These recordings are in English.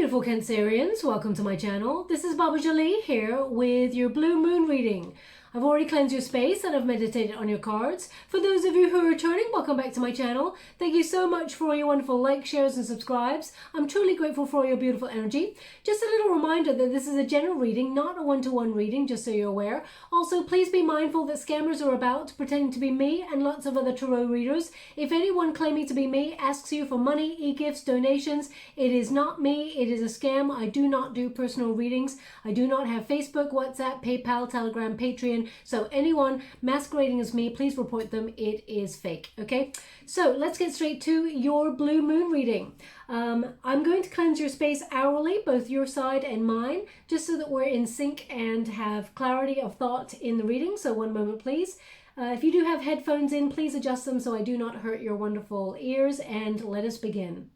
beautiful Cancerians, welcome to my channel. This is Baba Jolie here with your blue moon reading. I've already cleansed your space and I've meditated on your cards. For those of you who are returning, welcome back to my channel. Thank you so much for all your wonderful likes, shares and subscribes. I'm truly grateful for all your beautiful energy. Just a little reminder that this is a general reading, not a one-to-one reading, just so you're aware. Also, please be mindful that scammers are about, pretending to be me and lots of other tarot readers. If anyone claiming to be me asks you for money, e-gifts, donations, it is not me, it is a scam. I do not do personal readings. I do not have Facebook, WhatsApp, PayPal, Telegram, Patreon. So anyone masquerading as me, please report them. It is fake. Okay, so let's get straight to your blue moon reading. I'm going to cleanse your space hourly, both your side and mine, just so that we're in sync and have clarity of thought in the reading. So one moment, please. If you do have headphones in, please adjust them so I do not hurt your wonderful ears, and let us begin.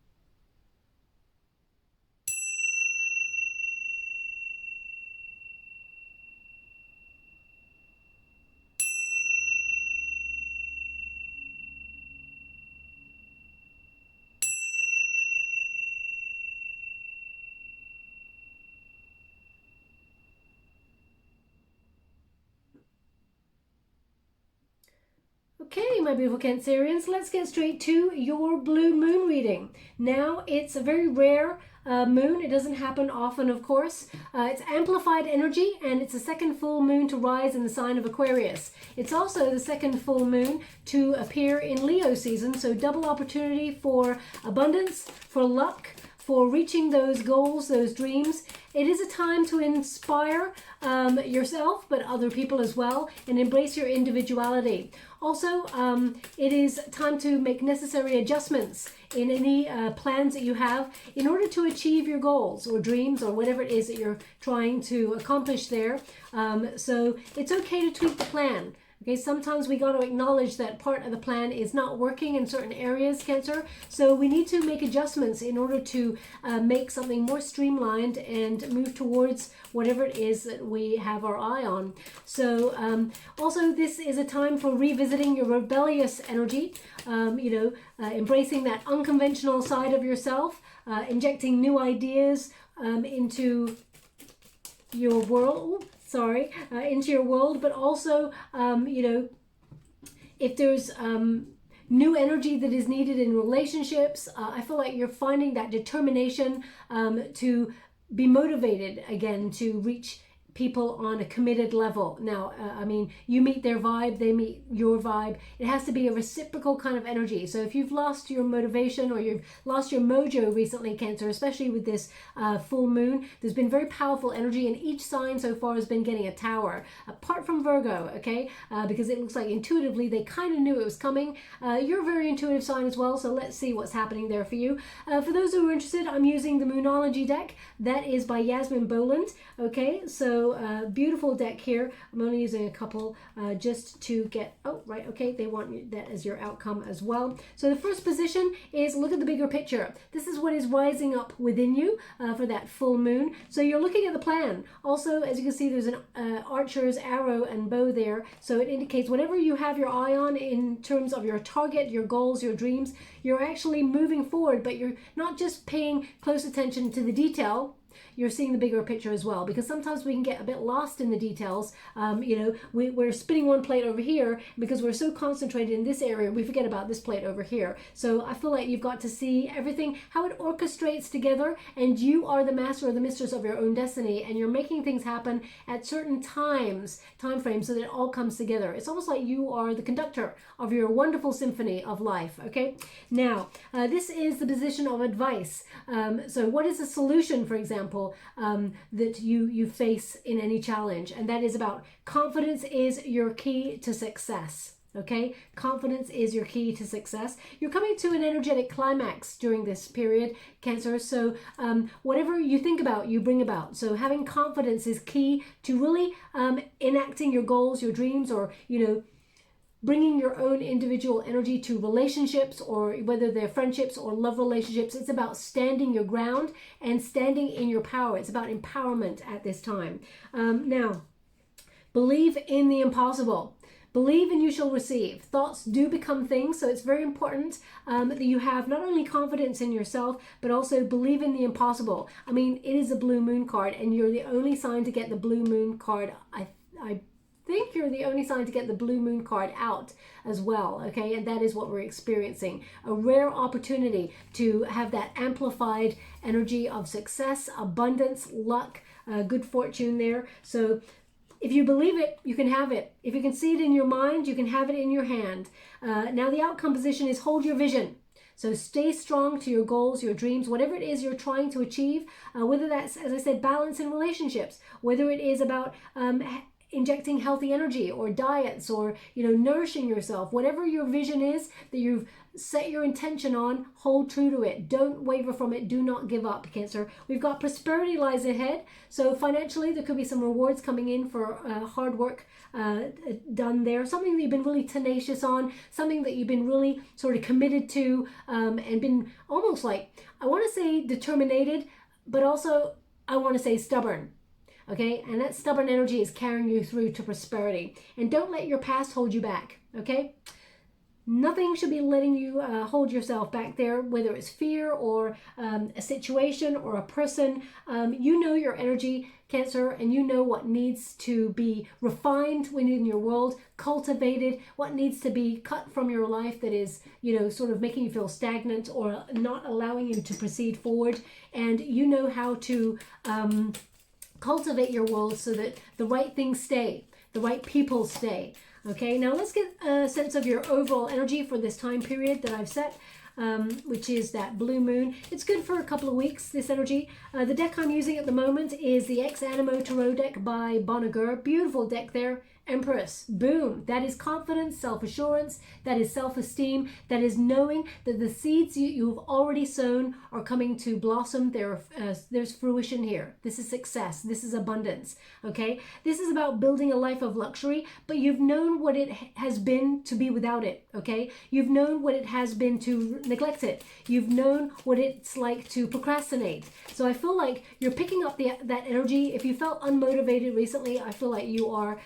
Okay, my beautiful Cancerians, let's get straight to your blue moon reading. Now, it's a very rare moon. It doesn't happen often, of course. It's amplified energy, and it's the second full moon to rise in the sign of Aquarius. It's also the second full moon to appear in Leo season, so double opportunity for abundance, for luck, for reaching those goals, those dreams. It is a time to inspire yourself, but other people as well, and embrace your individuality. Also, it is time to make necessary adjustments in any plans that you have in order to achieve your goals or dreams or whatever it is that you're trying to accomplish there. So it's okay to tweak the plan. Okay, sometimes we got to acknowledge that part of the plan is not working in certain areas, Cancer. So we need to make adjustments in order to make something more streamlined and move towards whatever it is that we have our eye on. So also this is a time for revisiting your rebellious energy, embracing that unconventional side of yourself, injecting new ideas into your world. Into your world, but also, if there's new energy that is needed in relationships, I feel like you're finding that determination to be motivated again to reach people on a committed level. Now, you meet their vibe, they meet your vibe. It has to be a reciprocal kind of energy. So if you've lost your motivation or you've lost your mojo recently, Cancer, especially with this full moon, there's been very powerful energy, and each sign so far has been getting a tower, apart from Virgo, okay? Because it looks like intuitively they kind of knew it was coming. You're a very intuitive sign as well, so let's see what's happening there for you. For those who are interested, I'm using the Moonology deck. That is by Yasmin Boland, okay? So beautiful deck here. I'm only using a couple just to get, they want that as your outcome as well. So the first position is look at the bigger picture. This is what is rising up within you for that full moon. So you're looking at the plan. Also, as you can see, there's an archer's arrow and bow there. So it indicates whatever you have your eye on in terms of your target, your goals, your dreams, you're actually moving forward, but you're not just paying close attention to the detail. You're seeing the bigger picture as well, because sometimes we can get a bit lost in the details. We're spinning one plate over here because we're so concentrated in this area, we forget about this plate over here. So I feel like you've got to see everything, how it orchestrates together, and you are the master or the mistress of your own destiny, and you're making things happen at certain time frames so that it all comes together. It's almost like you are the conductor of your wonderful symphony of life, okay? Now, this is the position of advice. So what is the solution, for example, that you face in any challenge? And that is about confidence is your key to success. Okay, confidence is your key to success. You're coming to an energetic climax during this period, Cancer. So whatever you think about, you bring about. So having confidence is key to really enacting your goals, your dreams, or bringing your own individual energy to relationships, or whether they're friendships or love relationships. It's about standing your ground and standing in your power. It's about empowerment at this time. Now, believe in the impossible. Believe and you shall receive. Thoughts do become things, so it's very important that you have not only confidence in yourself, but also believe in the impossible. I mean, it is a blue moon card, and you're the only sign to get the blue moon card. I think you're the only sign to get the blue moon card out as well, okay? And that is what we're experiencing. A rare opportunity to have that amplified energy of success, abundance, luck, good fortune there. So if you believe it, you can have it. If you can see it in your mind, you can have it in your hand. Now the outcome position is hold your vision. So stay strong to your goals, your dreams, whatever it is you're trying to achieve, whether that's, as I said, balance in relationships, whether it is about injecting healthy energy or diets or, nourishing yourself, whatever your vision is that you've set your intention on, hold true to it. Don't waver from it. Do not give up, Cancer. We've got prosperity lies ahead. So financially, there could be some rewards coming in for hard work done there. Something that you've been really tenacious on, something that you've been really sort of committed to and been almost like, I want to say determined, but also I want to say stubborn. Okay, and that stubborn energy is carrying you through to prosperity. And don't let your past hold you back, okay? Nothing should be letting you hold yourself back there, whether it's fear or a situation or a person. You know your energy, Cancer, and you know what needs to be refined within your world, cultivated, what needs to be cut from your life that is, sort of making you feel stagnant or not allowing you to proceed forward. And you know how to cultivate your world so that the right things stay, the right people stay. Okay, now let's get a sense of your overall energy for this time period that I've set, which is that blue moon. It's good for a couple of weeks, this energy. The deck I'm using at the moment is the Ex Animo Tarot deck by Bonneger. Beautiful deck there. Empress, boom. That is confidence, self-assurance, that is self-esteem, that is knowing that the seeds you've already sown are coming to blossom. There's fruition here. This is success. This is abundance, okay? This is about building a life of luxury, but you've known what it has been to be without it, okay? You've known what it has been to neglect it. You've known what it's like to procrastinate. So I feel like you're picking up that energy. If you felt unmotivated recently, I feel like you are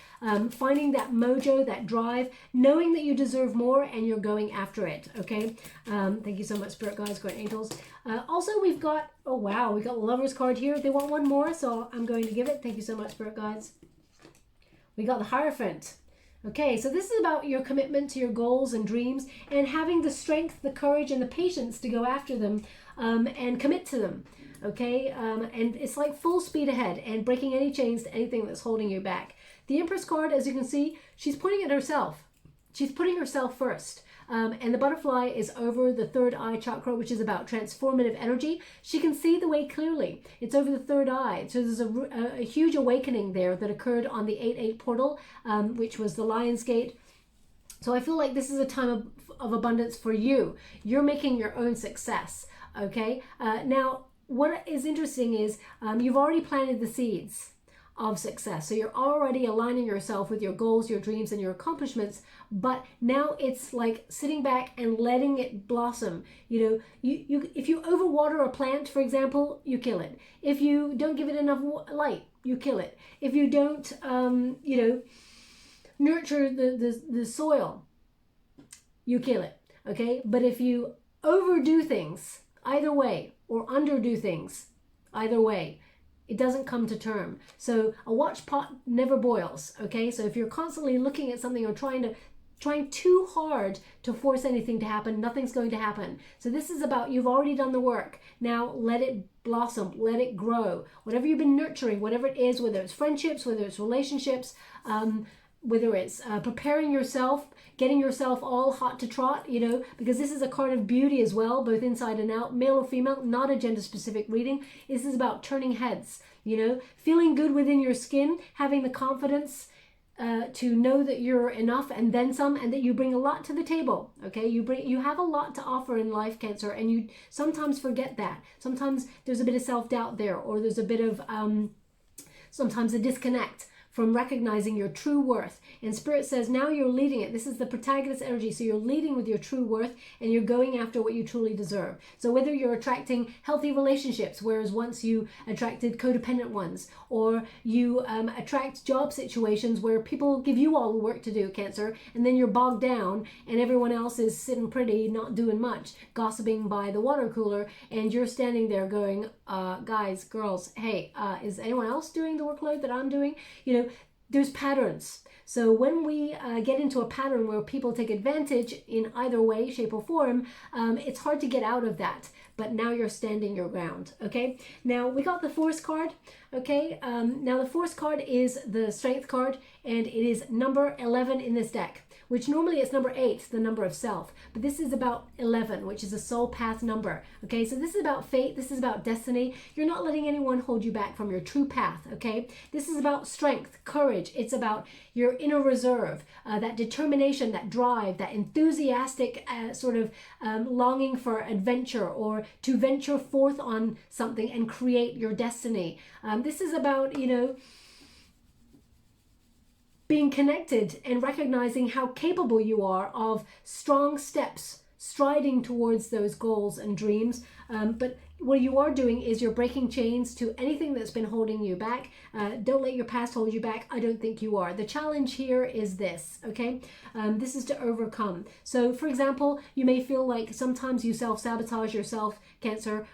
finding that mojo, that drive, knowing that you deserve more, and you're going after it, okay? Thank you so much, Spirit Guides, Great Angels. Also, we've got, oh wow, we got the Lover's card here. They want one more, so I'm going to give it. Thank you so much, Spirit Guides. We got the Hierophant. Okay, so this is about your commitment to your goals and dreams and having the strength, the courage, and the patience to go after them and commit to them. Okay, and it's like full speed ahead and breaking any chains to anything that's holding you back. The Empress card, as you can see, she's pointing at herself. She's putting herself first. And the butterfly is over the third eye chakra, which is about transformative energy. She can see the way clearly. It's over the third eye. So there's a huge awakening there that occurred on the 8-8 portal, which was the Lion's Gate. So I feel like this is a time of abundance for you. You're making your own success, okay? Now, what is interesting is you've already planted the seeds of success. So you're already aligning yourself with your goals, your dreams, and your accomplishments, but now it's like sitting back and letting it blossom. You if you overwater a plant, for example, you kill it. If you don't give it enough light, you kill it. If you don't, nurture the soil, you kill it, okay? But if you overdo things either way or underdo things either way, it doesn't come to term. So a watch pot never boils, okay? So if you're constantly looking at something or trying too hard to force anything to happen, nothing's going to happen. So this is about, you've already done the work. Now let it blossom, let it grow. Whatever you've been nurturing, whatever it is, whether it's friendships, whether it's relationships, whether it's preparing yourself, getting yourself all hot to trot, because this is a card of beauty as well, both inside and out, male or female, not a gender specific reading. This is about turning heads, feeling good within your skin, having the confidence to know that you're enough and then some, and that you bring a lot to the table, okay? You have a lot to offer in life, Cancer, and you sometimes forget that. Sometimes there's a bit of self-doubt there, or there's a bit of sometimes a disconnect from recognizing your true worth. And Spirit says now you're leading it. This is the protagonist energy. So you're leading with your true worth and you're going after what you truly deserve. So whether you're attracting healthy relationships, whereas once you attracted codependent ones, or you attract job situations where people give you all the work to do, Cancer, and then you're bogged down and everyone else is sitting pretty, not doing much, gossiping by the water cooler, and you're standing there going, guys, girls, hey, is anyone else doing the workload that I'm doing? You know, there's patterns. So when we get into a pattern where people take advantage in either way, shape, or form, it's hard to get out of that. But now you're standing your ground, okay? Now, we got the Force card, okay? Now, the Force card is the Strength card, and it is number 11 in this deck, which normally it's number 8, the number of self. But this is about 11, which is a soul path number, okay? So this is about fate. This is about destiny. You're not letting anyone hold you back from your true path, okay? This is about strength, courage. It's about your inner reserve, that determination, that drive, that enthusiastic sort of longing for adventure or to venture forth on something and create your destiny. This is about, you know, being connected and recognizing how capable you are of strong steps, striding towards those goals and dreams. But what you are doing is you're breaking chains to anything that's been holding you back. Don't let your past hold you back. I don't think you are. The challenge here is this, okay? This is to overcome. So, for example, you may feel like sometimes you self-sabotage yourself, Cancer,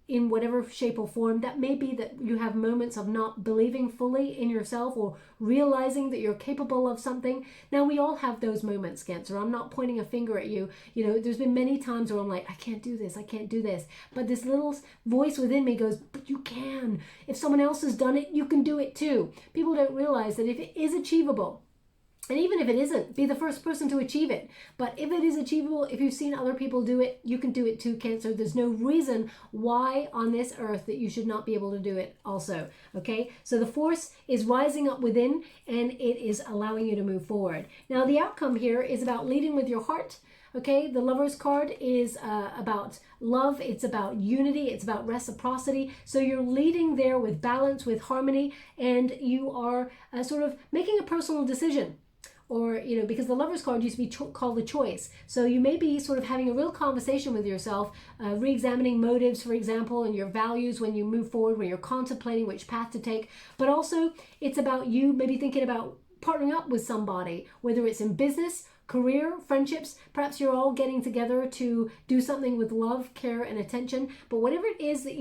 in whatever shape or form. That may be that you have moments of not believing fully in yourself or realizing that you're capable of something. Now, we all have those moments, Cancer. I'm not pointing a finger at you. You know, there's been many times where I'm like, I can't do this, I can't do this. But this little voice within me goes, but you can. If someone else has done it, you can do it too. People don't realize that if it is achievable, and even if it isn't, be the first person to achieve it. But if it is achievable, if you've seen other people do it, you can do it too, Cancer. There's no reason why on this earth that you should not be able to do it also, okay? So the Force is rising up within and it is allowing you to move forward. Now, the outcome here is about leading with your heart, okay? The Lover's card is about love. It's about unity. It's about reciprocity. So you're leading there with balance, with harmony, and you are sort of making a personal decision. Or, you know, because the Lover's card used to be called the choice. So you may be sort of having a real conversation with yourself, re-examining motives, for example, and your values when you move forward, when you're contemplating which path to take. But also, it's about you maybe thinking about partnering up with somebody, whether it's in business, career, friendships. Perhaps you're all getting together to do something with love, care, and attention. But whatever it is that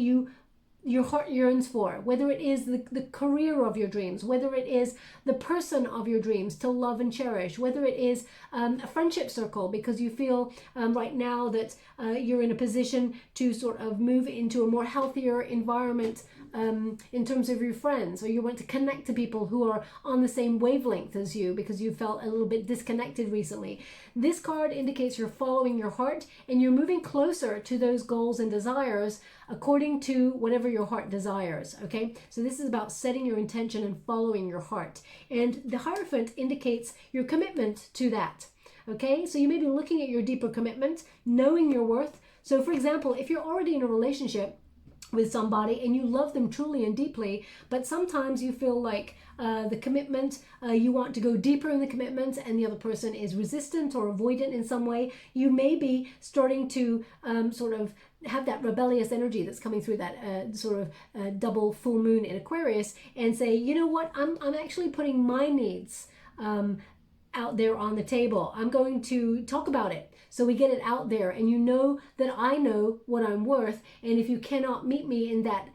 your heart yearns for, whether it is the career of your dreams, whether it is the person of your dreams to love and cherish, whether it is a friendship circle because you feel right now that you're in a position to sort of move into a more healthier environment in terms of your friends, or you want to connect to people who are on the same wavelength as you because you felt a little bit disconnected recently. This card indicates you're following your heart and you're moving closer to those goals and desires according to whatever your heart desires, okay? So this is about setting your intention and following your heart. And the Hierophant indicates your commitment to that, okay? So you may be looking at your deeper commitment, knowing your worth. So for example, if you're already in a relationship with somebody and you love them truly and deeply, but sometimes you feel like the commitment, you want to go deeper in the commitment and the other person is resistant or avoidant in some way, you may be starting to sort of have that rebellious energy that's coming through that sort of double full moon in Aquarius and say, you know what, I'm actually putting my needs out there on the table. I'm going to talk about it. So we get it out there and you know that I know what I'm worth. And if you cannot meet me in that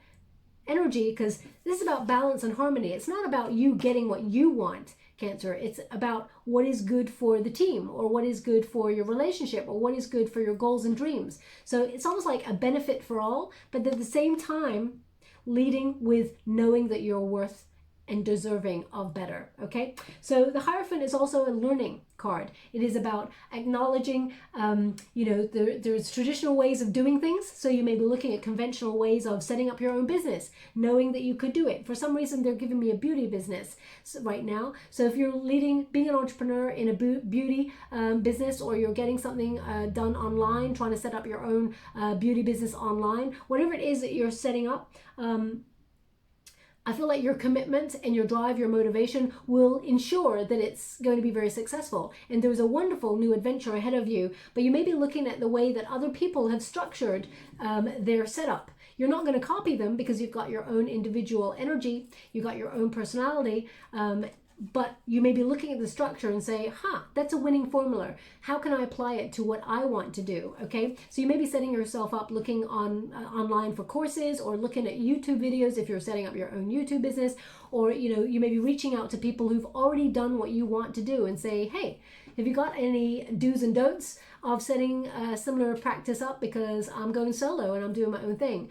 energy, because this is about balance and harmony. It's not about you getting what you want, Cancer. It's about what is good for the team or what is good for your relationship or what is good for your goals and dreams. So it's almost like a benefit for all, but at the same time, leading with knowing that you're worth and deserving of better, okay? So the Hierophant is also a learning card. It is about acknowledging, you know, there's traditional ways of doing things. So you may be looking at conventional ways of setting up your own business, knowing that you could do it. For some reason, they're giving me a beauty business right now. So if you're being an entrepreneur in a beauty business, or you're getting something done online, trying to set up your own beauty business online, whatever it is that you're setting up, I feel like your commitment and your drive, your motivation will ensure that it's going to be very successful. And there's a wonderful new adventure ahead of you, but you may be looking at the way that other people have structured their setup. You're not going to copy them because you've got your own individual energy, you've got your own personality, but you may be looking at the structure and say, that's a winning formula. How can I apply it to what I want to do? Okay, so you may be setting yourself up looking online for courses, or looking at YouTube videos if you're setting up your own YouTube business, or you may be reaching out to people who've already done what you want to do and say, hey, have you got any do's and don'ts of setting a similar practice up, because I'm going solo and I'm doing my own thing?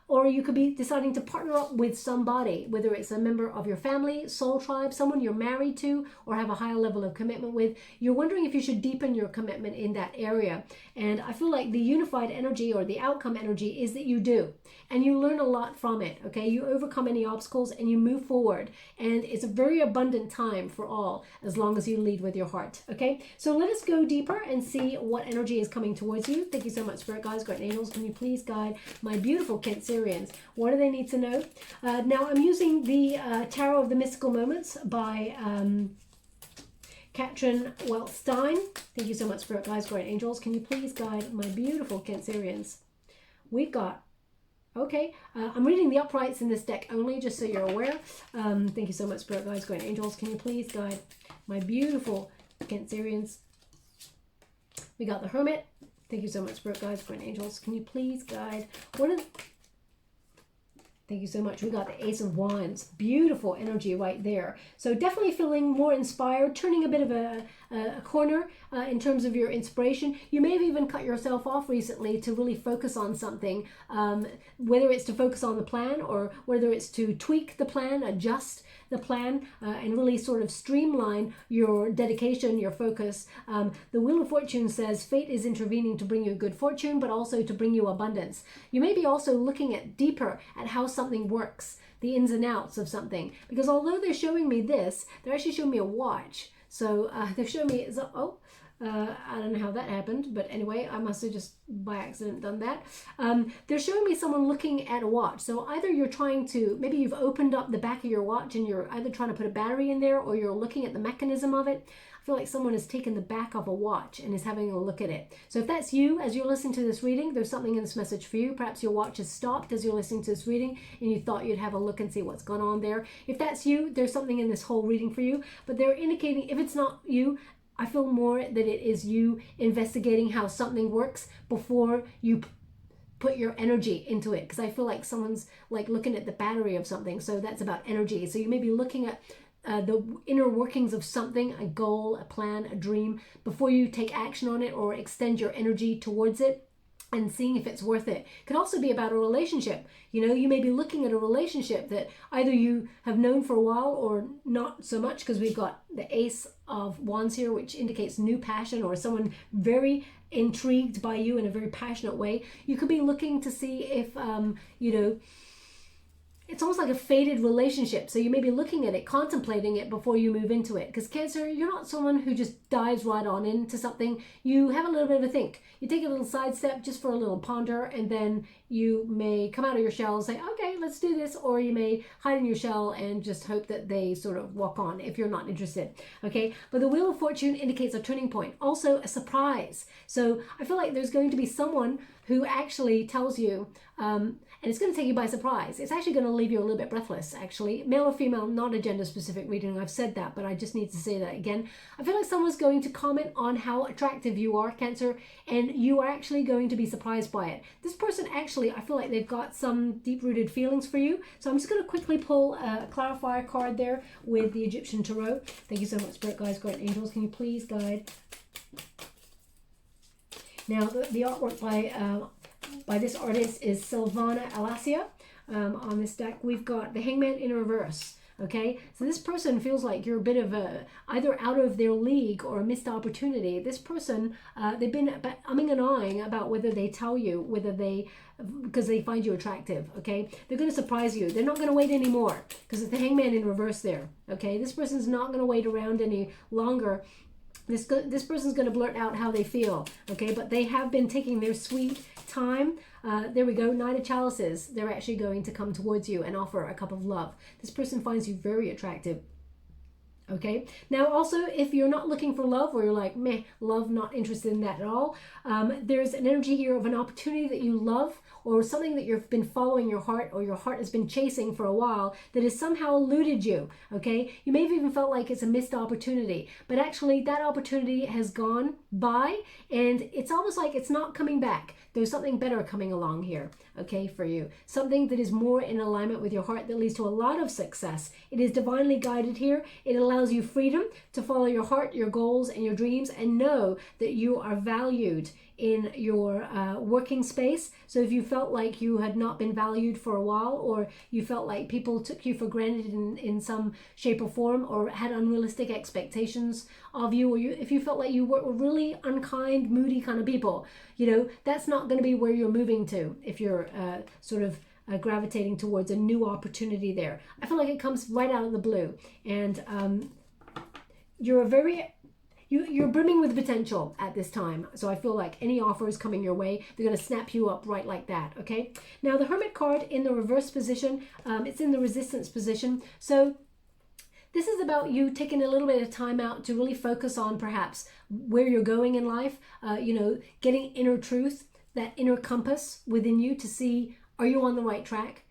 Or you could be deciding to partner up with somebody, whether it's a member of your family, soul tribe, someone you're married to or have a higher level of commitment with. You're wondering if you should deepen your commitment in that area. And I feel like the unified energy, or the outcome energy, is that you do. And you learn a lot from it, okay? You overcome any obstacles and you move forward. And it's a very abundant time for all, as long as you lead with your heart, okay? So let us go deeper and see what energy is coming towards you. Thank you so much, Spirit Guides, Guardian Angels. Can you please guide my beautiful Cancerians? What do they need to know? Now, I'm using the Tarot of the Mystical Moments by Katrin Stein. Thank you so much, Spirit Guides, Guardian Angels. Can you please guide my beautiful Cancerians? We've got, okay, I'm reading the uprights in this deck only, just so you're aware. Thank you so much, Spirit Guides, Guardian Angels. Can you please guide my beautiful Cancerians? We got the Hermit. Thank you so much, Spirit Guides, Guardian Angels. Can you please guide Thank you so much. We got the Ace of Wands. Beautiful energy right there. So definitely feeling more inspired, turning a bit of a corner in terms of your inspiration. You may have even cut yourself off recently to really focus on something, whether it's to focus on the plan, or whether it's to tweak the plan, adjust the plan, and really sort of streamline your dedication, your focus. The Wheel of Fortune says fate is intervening to bring you good fortune, but also to bring you abundance. You may be also looking at deeper at how something works, the ins and outs of something, because although they're showing me this, they're actually showing me a watch. So they're showing me, I don't know how that happened, but anyway, I must have just by accident done that. They're showing me someone looking at a watch. So either you're trying to, maybe you've opened up the back of your watch and you're either trying to put a battery in there, or you're looking at the mechanism of it. I feel like someone has taken the back of a watch and is having a look at it. So if that's you, as you're listening to this reading, there's something in this message for you. Perhaps your watch has stopped as you're listening to this reading and you thought you'd have a look and see what's going on there. If that's you, there's something in this whole reading for you. But they're indicating, if it's not you, I feel more that it is you investigating how something works before you put your energy into it. Because I feel like someone's like looking at the battery of something. So that's about energy. So you may be looking at the inner workings of something, a goal, a plan, a dream, before you take action on it or extend your energy towards it, and seeing if it's worth it. Could also be about a relationship. You may be looking at a relationship that either you have known for a while or not so much, because we've got the Ace of Wands here, which indicates new passion, or someone very intrigued by you in a very passionate way. You could be looking to see if, it's almost like a fated relationship. So you may be looking at it, contemplating it before you move into it. Because Cancer, you're not someone who just dives right on into something. You have a little bit of a think. You take a little sidestep just for a little ponder, and then you may come out of your shell and say, okay, let's do this. Or you may hide in your shell and just hope that they sort of walk on if you're not interested. Okay, but the Wheel of Fortune indicates a turning point. Also a surprise. So I feel like there's going to be someone who actually tells you, and it's going to take you by surprise. It's actually going to leave you a little bit breathless, actually. Male or female, not a gender-specific reading. I've said that, but I just need to say that again. I feel like someone's going to comment on how attractive you are, Cancer, and you are actually going to be surprised by it. This person actually, I feel like they've got some deep-rooted feelings for you. So I'm just going to quickly pull a clarifier card there with the Egyptian Tarot. Thank you so much, Spirit Guides, Guardian Angels. Can you please guide? Now, the artwork by this artist is Silvana Alasia. On this deck, we've got the Hangman in reverse. Okay, so this person feels like you're a bit of either out of their league or a missed opportunity. This person, they've been umming and ahhing about whether they tell you, because they find you attractive. Okay, they're going to surprise you. They're not going to wait anymore, because it's the Hangman in reverse there. Okay, this person's not going to wait around any longer This person's going to blurt out how they feel, okay? But they have been taking their sweet time. There we go, Knight of Chalices. They're actually going to come towards you and offer a cup of love. This person finds you very attractive. Okay, now also if you're not looking for love, or you're like, meh, love, not interested in that at all, there's an energy here of an opportunity that you love, or something that you've been following your heart, or your heart has been chasing for a while, that has somehow eluded you. Okay, you may have even felt like it's a missed opportunity, but actually that opportunity has gone by, and it's almost like it's not coming back. There's something better coming along here, okay, for you. Something that is more in alignment with your heart, that leads to a lot of success. It is divinely guided here. It allows you freedom to follow your heart, your goals, and your dreams, and know that you are valued in your working space. So if you felt like you had not been valued for a while, or you felt like people took you for granted in some shape or form, or had unrealistic expectations of you, or if you felt like you were really unkind, moody kind of people, you know, that's not going to be where you're moving to if you're sort of gravitating towards a new opportunity there. I feel like it comes right out of the blue, and you're brimming with potential at this time. So I feel like any offers coming your way, they're going to snap you up right like that, okay? Now the Hermit card in the reverse position, it's in the resistance position. So this is about you taking a little bit of time out to really focus on perhaps where you're going in life, you know, getting inner truth, that inner compass within you to see, are you on the right track?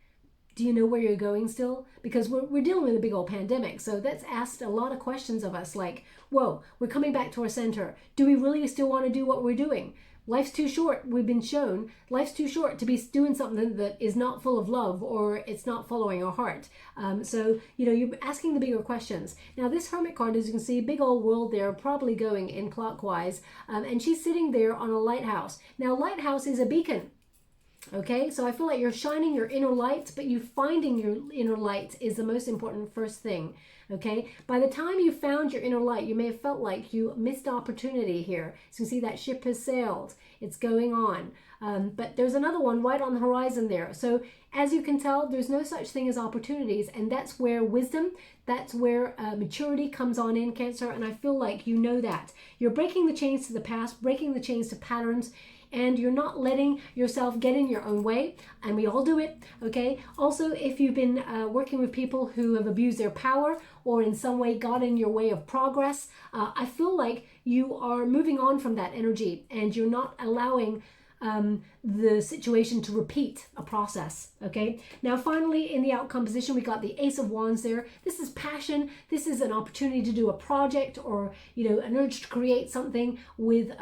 Do you know where you're going still? Because we're dealing with a big old pandemic. So that's asked a lot of questions of us, like, whoa, we're coming back to our center. Do we really still want to do what we're doing? Life's too short. We've been shown life's too short to be doing something that is not full of love, or it's not following our heart. So, you know, you're asking the bigger questions. Now, this Hermit card, as you can see, big old world there, probably going in clockwise. And she's sitting there on a lighthouse. Now, lighthouse is a beacon. Okay, so I feel like you're shining your inner light, but you finding your inner light is the most important first thing. Okay, by the time you found your inner light, you may have felt like you missed opportunity here. So you see that ship has sailed, it's going on. But there's another one right on the horizon there. So as you can tell, there's no such thing as opportunities, and that's where wisdom, that's where maturity comes on in, Cancer, and I feel like you know that. You're breaking the chains to the past, breaking the chains to patterns, and you're not letting yourself get in your own way, and we all do it, okay? Also, if you've been working with people who have abused their power, or in some way got in your way of progress, I feel like you are moving on from that energy, and you're not allowing the situation to repeat a process, okay? Now, finally, in the outcome position, we got the Ace of Wands there. This is passion. This is an opportunity to do a project, or, you know, an urge to create something with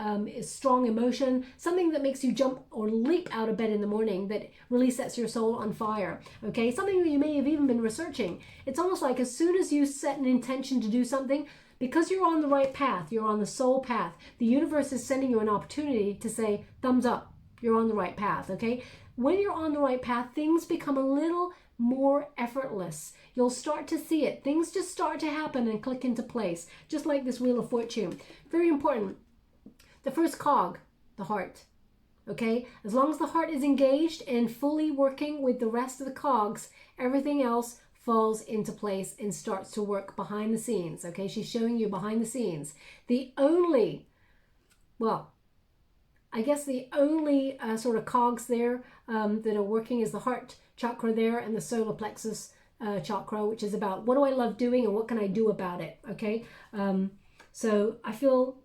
strong emotion, something that makes you jump or leap out of bed in the morning, that really sets your soul on fire, okay? Something that you may have even been researching. It's almost like as soon as you set an intention to do something, because you're on the right path, you're on the soul path, the universe is sending you an opportunity to say, thumbs up, you're on the right path, okay? When you're on the right path, things become a little more effortless. You'll start to see it. Things just start to happen and click into place, just like this Wheel of Fortune. Very important. The first cog, the heart, okay? As long as the heart is engaged and fully working with the rest of the cogs, everything else falls into place and starts to work behind the scenes, okay? She's showing you behind the scenes. The only, well, I guess the only sort of cogs there that are working is the heart chakra there, and the solar plexus chakra, which is about what do I love doing and what can I do about it, okay? So I feel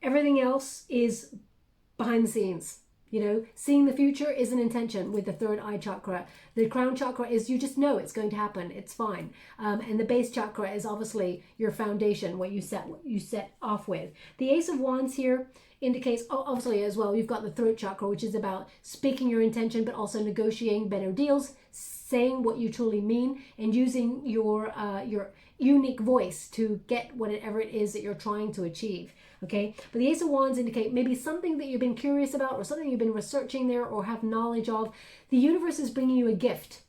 everything else is behind the scenes. You know, seeing the future is an intention with the third eye chakra. The crown chakra is you just know it's going to happen. It's fine. And the base chakra is obviously your foundation, what you set off with. The Ace of Wands here indicates, obviously as well, you've got the throat chakra, which is about speaking your intention, but also negotiating better deals, saying what you truly mean, and using your unique voice to get whatever it is that you're trying to achieve. Okay, but the Ace of Wands indicate maybe something that you've been curious about, or something you've been researching there or have knowledge of. The universe is bringing you a gift.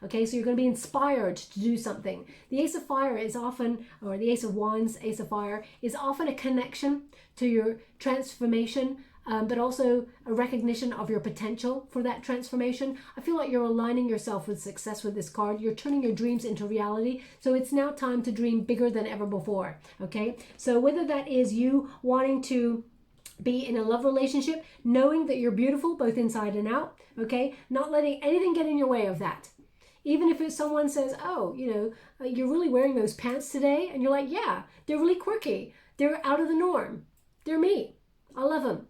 Okay, so you're going to be inspired to do something. The Ace of Fire is often, or the Ace of Wands, Ace of Fire, is often a connection to your transformation but also a recognition of your potential for that transformation. I feel like you're aligning yourself with success with this card. You're turning your dreams into reality. So it's now time to dream bigger than ever before. Okay. So whether that is you wanting to be in a love relationship, knowing that you're beautiful both inside and out, okay, not letting anything get in your way of that. Even if it's someone says, oh, you're really wearing those pants today, and you're like, yeah, they're really quirky, they're out of the norm, they're me, I love them.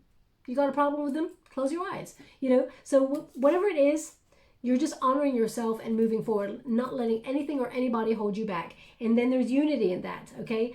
You got a problem with them? Close your eyes. So whatever it is, you're just honoring yourself and moving forward, not letting anything or anybody hold you back. And then there's unity in that, okay?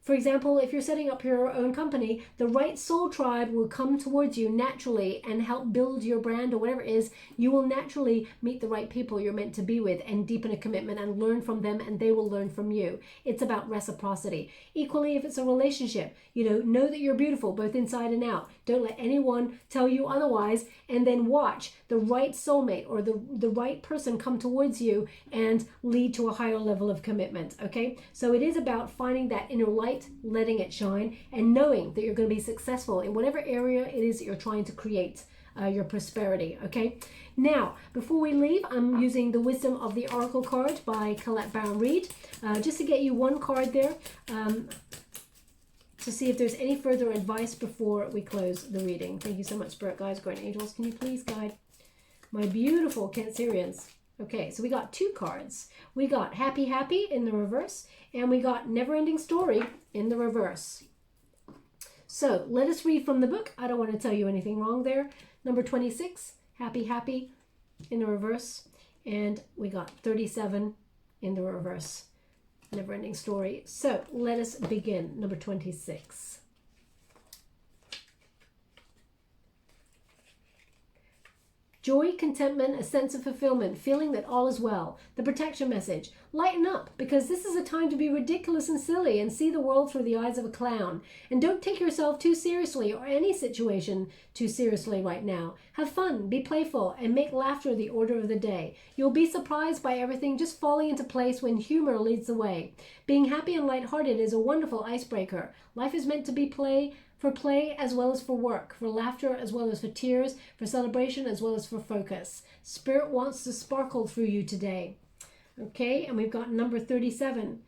For example, if you're setting up your own company, the right soul tribe will come towards you naturally and help build your brand or whatever it is. You will naturally meet the right people you're meant to be with and deepen a commitment and learn from them, and they will learn from you. It's about reciprocity. Equally, if it's a relationship, know that you're beautiful both inside and out. Don't let anyone tell you otherwise, and then watch the right soulmate or the right person come towards you and lead to a higher level of commitment, okay? So it is about finding that inner light, letting it shine, and knowing that you're going to be successful in whatever area it is that you're trying to create your prosperity, okay? Now, before we leave, I'm using the Wisdom of the Oracle card by Colette Baron Reid, just to get you one card there, to see if there's any further advice before we close the reading. Thank you so much, Spirit Guides, Guardian Angels. Can you please guide my beautiful Cancerians? Okay, so we got two cards. We got Happy Happy in the reverse, and we got Never Ending Story in the reverse. So let us read from the book. I don't want to tell you anything wrong there. Number 26, Happy Happy in the reverse, and we got 37 in the reverse. Never Ending Story. So let us begin. Number 26. Joy, contentment, a sense of fulfillment, feeling that all is well. The protection message. Lighten up, because this is a time to be ridiculous and silly and see the world through the eyes of a clown. And don't take yourself too seriously or any situation too seriously right now. Have fun, be playful, and make laughter the order of the day. You'll be surprised by everything just falling into place when humor leads the way. Being happy and lighthearted is a wonderful icebreaker. Life is meant to be play as well as for work, for laughter as well as for tears, for celebration as well as for focus. Spirit wants to sparkle through you today. Okay, and we've got number 37.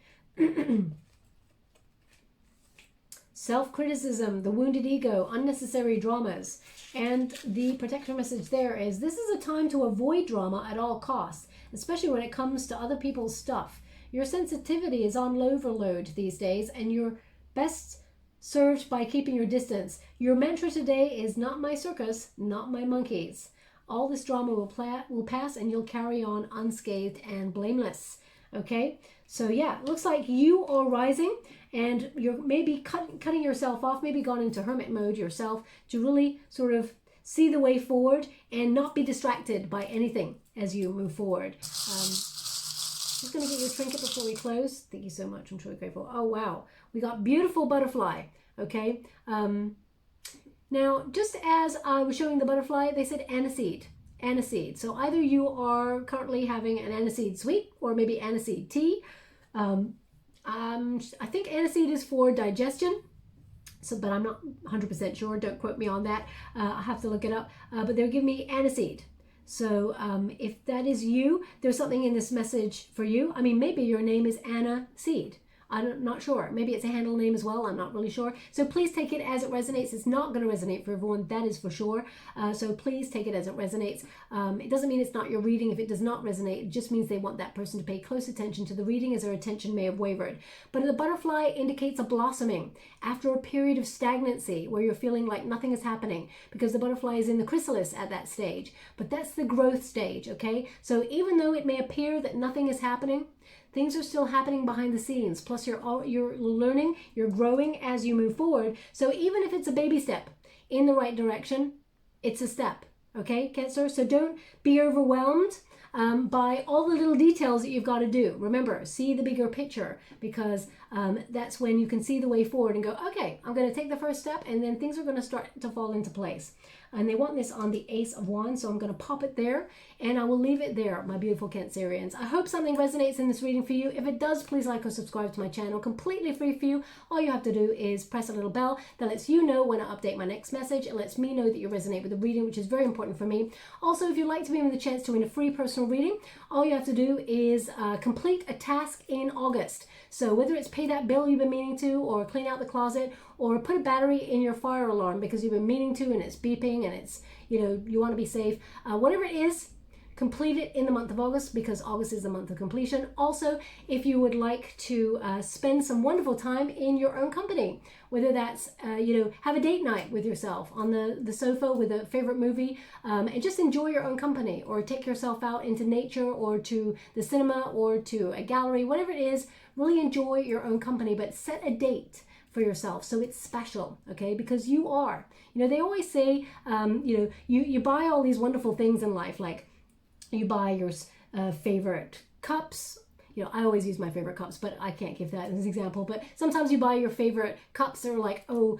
Self-criticism, the wounded ego, unnecessary dramas. And the protection message there is, this is a time to avoid drama at all costs, especially when it comes to other people's stuff. Your sensitivity is on overload these days, and you're best served by keeping your distance. Your mantra today is not my circus, not my monkeys. All this drama will pass, and you'll carry on unscathed and blameless. Okay, so yeah, looks like you are rising, and you're maybe cutting yourself off, maybe gone into hermit mode yourself to really sort of see the way forward and not be distracted by anything as you move forward. Just going to get your trinket before we close. Thank you so much. I'm truly grateful. Oh, wow. We got beautiful butterfly. Okay. Now, just as I was showing the butterfly, they said aniseed. Aniseed. So either you are currently having an aniseed sweet or maybe aniseed tea. I think aniseed is for digestion. But I'm not 100% sure. Don't quote me on that. I'll have to look it up. But they're giving me aniseed. So if that is you, there's something in this message for you. I mean, maybe your name is Anna Seed. I'm not sure. Maybe it's a handle name as well. I'm not really sure. So please take it as it resonates. It's not going to resonate for everyone. That is for sure. So please take it as it resonates. It doesn't mean it's not your reading. If it does not resonate, it just means they want that person to pay close attention to the reading, as their attention may have wavered. But the butterfly indicates a blossoming after a period of stagnancy where you're feeling like nothing is happening, because the butterfly is in the chrysalis at that stage. But that's the growth stage, okay? So even though it may appear that nothing is happening, things are still happening behind the scenes. Plus, you're learning, you're growing as you move forward. So even if it's a baby step in the right direction, it's a step. Okay, Cancer? So don't be overwhelmed by all the little details that you've got to do. Remember, see the bigger picture, because that's when you can see the way forward and go, okay, I'm going to take the first step, and then things are going to start to fall into place. and they want this on the Ace of Wands, so I'm going to pop it there, and I will leave it there, my beautiful Cancerians. I hope something resonates in this reading for you. If it does, please like or subscribe to my channel, completely free for you. All you have to do is press a little bell that lets you know when I update my next message. It lets me know that you resonate with the reading, which is very important for me. Also, if you'd like to be given the chance to win a free personal reading, all you have to do is complete a task in August. So whether it's pay that bill you've been meaning to, or clean out the closet, or put a battery in your fire alarm because you've been meaning to and it's beeping and it's, you know, you want to be safe, whatever it is, complete it in the month of August, because August is the month of completion. Also, if you would like to spend some wonderful time in your own company, whether that's, you know, have a date night with yourself on the sofa with a favorite movie, and just enjoy your own company, or take yourself out into nature or to the cinema or to a gallery, whatever it is, really enjoy your own company, but set a date for yourself so it's special, okay? Because you are. You know, they always say, you know, you buy all these wonderful things in life, like you buy your favorite cups. You know, I always use my favorite cups, but I can't give that as an example. But sometimes you buy your favorite cups that are like, oh,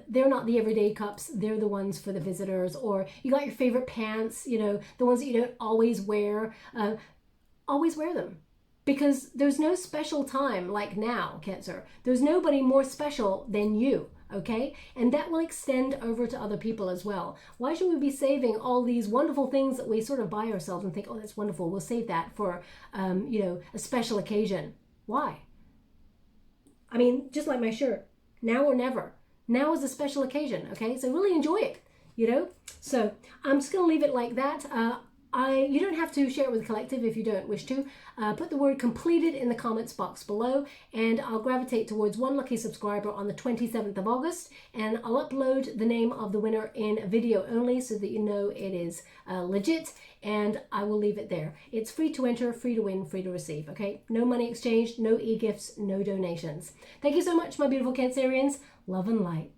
they're not the everyday cups. They're the ones for the visitors. Or you got your favorite pants, you know, the ones that you don't always wear. Always wear them. Because there's no special time like now, Cancer. There's nobody more special than you, okay? And that will extend over to other people as well. Why should we be saving all these wonderful things that we sort of buy ourselves and think, oh, that's wonderful, we'll save that for, you know, a special occasion? Why? I mean, just like my shirt, now or never. Now is a special occasion, okay? So really enjoy it, you know? So I'm just going to leave it like that. You don't have to share it with the collective if you don't wish to. Put the word completed in the comments box below, and I'll gravitate towards one lucky subscriber on the 27th of August, and I'll upload the name of the winner in video only so that you know it is legit, and I will leave it there. It's free to enter, free to win, free to receive, okay? No money exchanged, no e-gifts, no donations. Thank you so much, my beautiful Cancerians. Love and light.